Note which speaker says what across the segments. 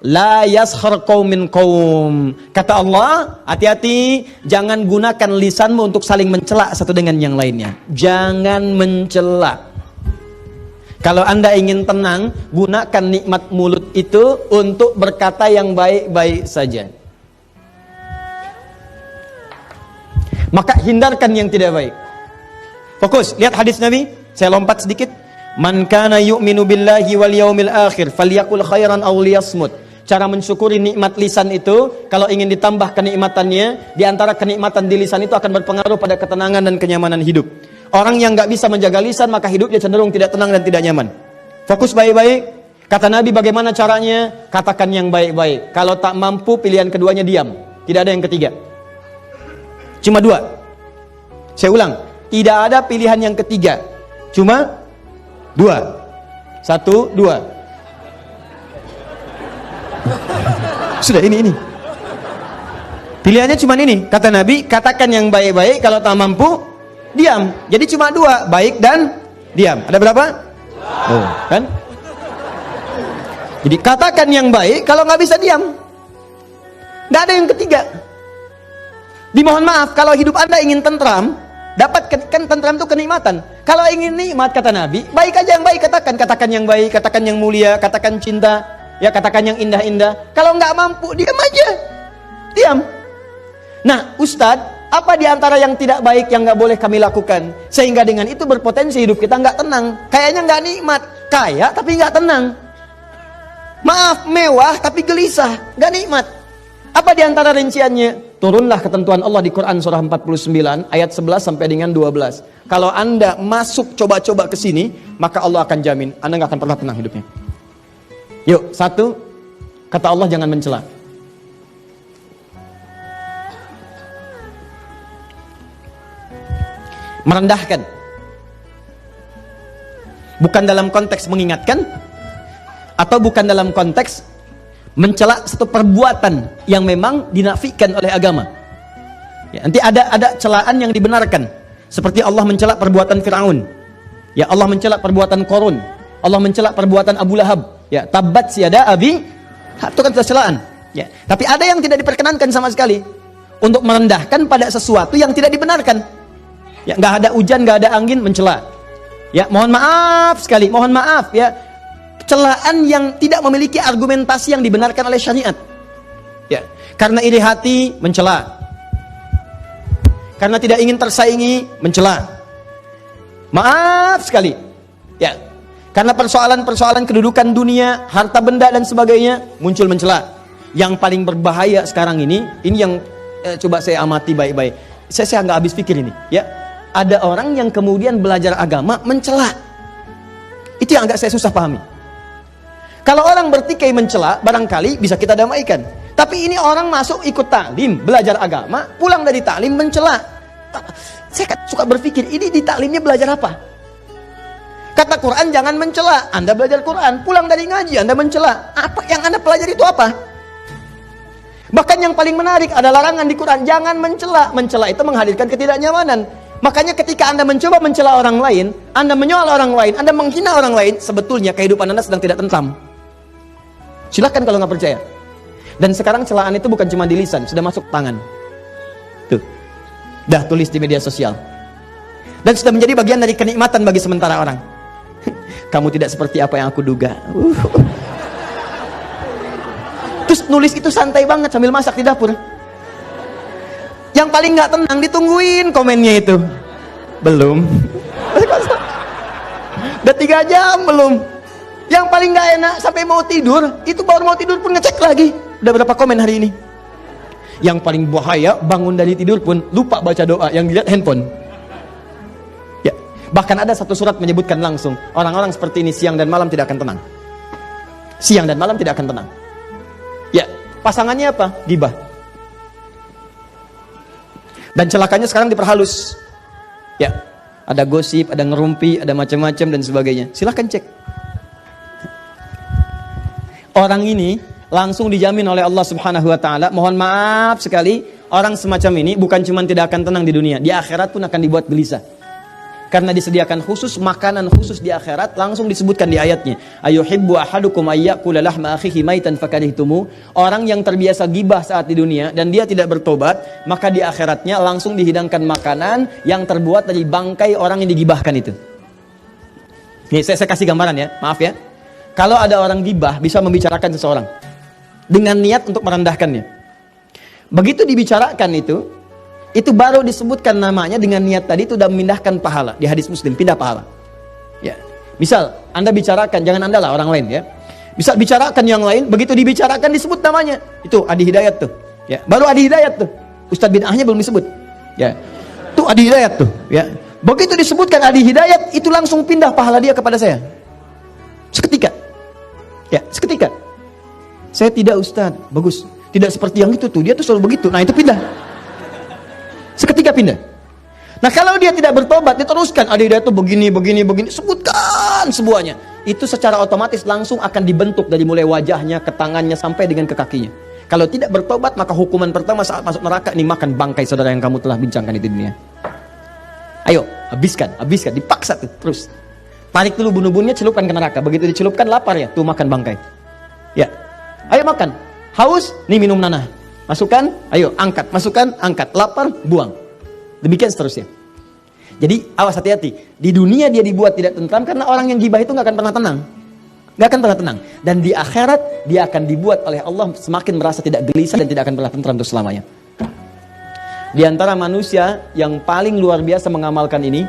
Speaker 1: La yaskhar qaumin qaum. Kata Allah, hati-hati, jangan gunakan lisanmu untuk saling mencela satu dengan yang lainnya. Jangan mencela. Kalau Anda ingin tenang, gunakan nikmat mulut itu untuk berkata yang baik-baik saja. Maka hindarkan yang tidak baik. Fokus, lihat hadis Nabi. Saya lompat sedikit. Man kana yu'minu billahi wal yaumil akhir falyaqul khairan aw liyasmut. Cara mensyukuri nikmat lisan itu, kalau ingin ditambah kenikmatannya, di antara kenikmatan di lisan itu akan berpengaruh pada ketenangan dan kenyamanan hidup. Orang yang nggak bisa menjaga lisan, maka hidupnya cenderung tidak tenang dan tidak nyaman. Fokus baik-baik. Kata Nabi, bagaimana caranya? Katakan yang baik-baik. Kalau tak mampu, pilihan keduanya diam. Tidak ada yang ketiga. Cuma dua. Saya ulang, tidak ada pilihan yang ketiga. Cuma dua. Satu, dua. Sudah ini. Pilihannya cuma ini. Kata Nabi, katakan yang baik-baik, kalau tak mampu, diam. Jadi cuma dua, baik dan diam. Ada berapa? Oh, kan? Jadi katakan yang baik, kalau nggak bisa diam. Nggak ada yang ketiga. Dimohon maaf, kalau hidup Anda ingin tentram, dapatkan tentram itu kenikmatan. Kalau ingin nikmat, kata Nabi, baik aja yang baik katakan. Katakan yang baik, katakan yang mulia, katakan cinta, ya katakan yang indah-indah. Kalau nggak mampu, diam aja. Diam. Nah, Ustadz, apa di antara yang tidak baik yang nggak boleh kami lakukan? Sehingga dengan itu berpotensi hidup kita nggak tenang. Kayaknya nggak nikmat. Kaya tapi nggak tenang. Maaf, mewah tapi gelisah. Nggak nikmat. Apa di antara rinciannya? Turunlah ketentuan Allah di Quran surah 49 ayat 11 sampai dengan 12. Kalau Anda masuk coba-coba ke sini, maka Allah akan jamin Anda nggak akan pernah tenang hidupnya. Yuk, satu, kata Allah jangan mencela. Merendahkan. Bukan dalam konteks mengingatkan, atau bukan dalam konteks mencela satu perbuatan yang memang dinafikan oleh agama. Ya, nanti ada celaan yang dibenarkan, seperti Allah mencela perbuatan Firaun. Ya, Allah mencela perbuatan Qarun. Allah mencela perbuatan Abu Lahab. Ya, tabat siada abi, itu kan celaan. Ya, tapi ada yang tidak diperkenankan sama sekali, untuk merendahkan pada sesuatu yang tidak dibenarkan. Ya, nggak ada hujan, nggak ada angin, mencela. Ya, mohon maaf sekali, mohon maaf ya. Celaan yang tidak memiliki argumentasi yang dibenarkan oleh syariat. Ya, karena iri hati, mencela. Karena tidak ingin tersaingi, mencela. Maaf sekali. Ya, karena persoalan-persoalan kedudukan dunia, harta benda dan sebagainya, muncul mencela. Yang paling berbahaya sekarang ini yang coba saya amati baik-baik. Saya nggak habis pikir ini. Ya, ada orang yang kemudian belajar agama mencela. Itu yang agak saya susah pahami. Kalau orang bertikai mencela, barangkali bisa kita damaikan. Tapi ini orang masuk ikut taklim, belajar agama, pulang dari taklim mencela. Saya suka berpikir, ini di taklimnya belajar apa? Kata Quran jangan mencela. Anda belajar Quran, pulang dari ngaji Anda mencela. Apa yang Anda pelajari itu apa? Bahkan yang paling menarik ada larangan di Quran, jangan mencela. Mencela itu menghadirkan ketidaknyamanan. Makanya ketika Anda mencoba mencela orang lain, Anda menyoal orang lain, Anda menghina orang lain, sebetulnya kehidupan Anda sedang tidak tentram. Silakan kalau nggak percaya. Dan sekarang celaan itu bukan cuma di lisan, sudah masuk tangan. Tuh, dah tulis di media sosial. Dan sudah menjadi bagian dari kenikmatan bagi sementara orang. Kamu tidak seperti apa yang aku duga. Terus nulis itu santai banget sambil masak di dapur. Yang paling nggak tenang ditungguin komennya itu. Belum. Udah 3 jam belum. Yang paling nggak enak sampai mau tidur, itu baru mau tidur pun ngecek lagi. Udah berapa komen hari ini? Yang paling bahaya, bangun dari tidur pun lupa baca doa, yang dilihat handphone. Ya, bahkan ada satu surat menyebutkan langsung, orang-orang seperti ini siang dan malam tidak akan tenang. Siang dan malam tidak akan tenang. Ya, pasangannya apa? Gibah. Dan celakanya sekarang diperhalus. Ya, ada gosip, ada ngerumpi, ada macam-macam dan sebagainya. Silahkan cek. Orang ini langsung dijamin oleh Allah Subhanahu wa taala. Mohon maaf sekali, orang semacam ini bukan cuma tidak akan tenang di dunia, di akhirat pun akan dibuat gelisah. Karena disediakan khusus makanan khusus di akhirat, langsung disebutkan di ayatnya. Ayuhibbu ahadukum ayyakula lahma akhihi maitan fakarihtumu. Orang yang terbiasa gibah saat di dunia dan dia tidak bertobat, maka di akhiratnya langsung dihidangkan makanan yang terbuat dari bangkai orang yang digibahkan itu. Nih, saya kasih gambaran ya, maaf ya. Kalau ada orang gibah bisa membicarakan seseorang dengan niat untuk merendahkannya. Begitu dibicarakan itu baru disebutkan namanya dengan niat tadi itu sudah memindahkan pahala. Di hadis Muslim, pindah pahala. Ya. Misal, Anda bicarakan, jangan Anda lah, orang lain ya. Bisa bicarakan yang lain, begitu dibicarakan disebut namanya. Itu Adi Hidayat tuh. Ya. Baru Adi Hidayat tuh. Ustadz bid'ahnya belum disebut. Ya. Tuh Adi Hidayat tuh. Ya. Begitu disebutkan Adi Hidayat, itu langsung pindah pahala dia kepada saya. Seketika. Ya, seketika. Saya tidak Ustadz, bagus. Tidak seperti yang itu tuh, dia tuh selalu begitu. Nah, itu pindah. Seketika pindah. Nah, kalau dia tidak bertobat, diteruskan ada itu begini, sebutkan semuanya. Itu secara otomatis langsung akan dibentuk dari mulai wajahnya, ke tangannya, sampai dengan ke kakinya. Kalau tidak bertobat, maka hukuman pertama saat masuk neraka ini makan bangkai saudara yang kamu telah bincangkan itu di dunia. Ayo, habiskan, dipaksa tuh, terus. Tarik dulu bunuh-bunuhnya, celupkan ke neraka. Begitu dicelupkan, lapar ya, tuh makan bangkai. Ya, ayo makan. Haus, nih minum nanah. Masukkan, ayo angkat, masukkan, angkat, lapar, buang. Demikian seterusnya. Jadi awas, hati-hati. Di dunia dia dibuat tidak tentram karena orang yang gibah itu nggak akan pernah tenang. Nggak akan pernah tenang. Dan di akhirat dia akan dibuat oleh Allah semakin merasa tidak gelisah dan tidak akan pernah tentram untuk selamanya. Di antara manusia yang paling luar biasa mengamalkan ini,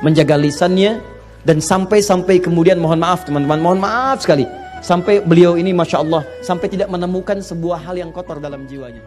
Speaker 1: menjaga lisannya, dan sampai kemudian mohon maaf teman-teman, mohon maaf sekali. Sampai beliau ini Masya Allah, sampai tidak menemukan sebuah hal yang kotor dalam jiwanya.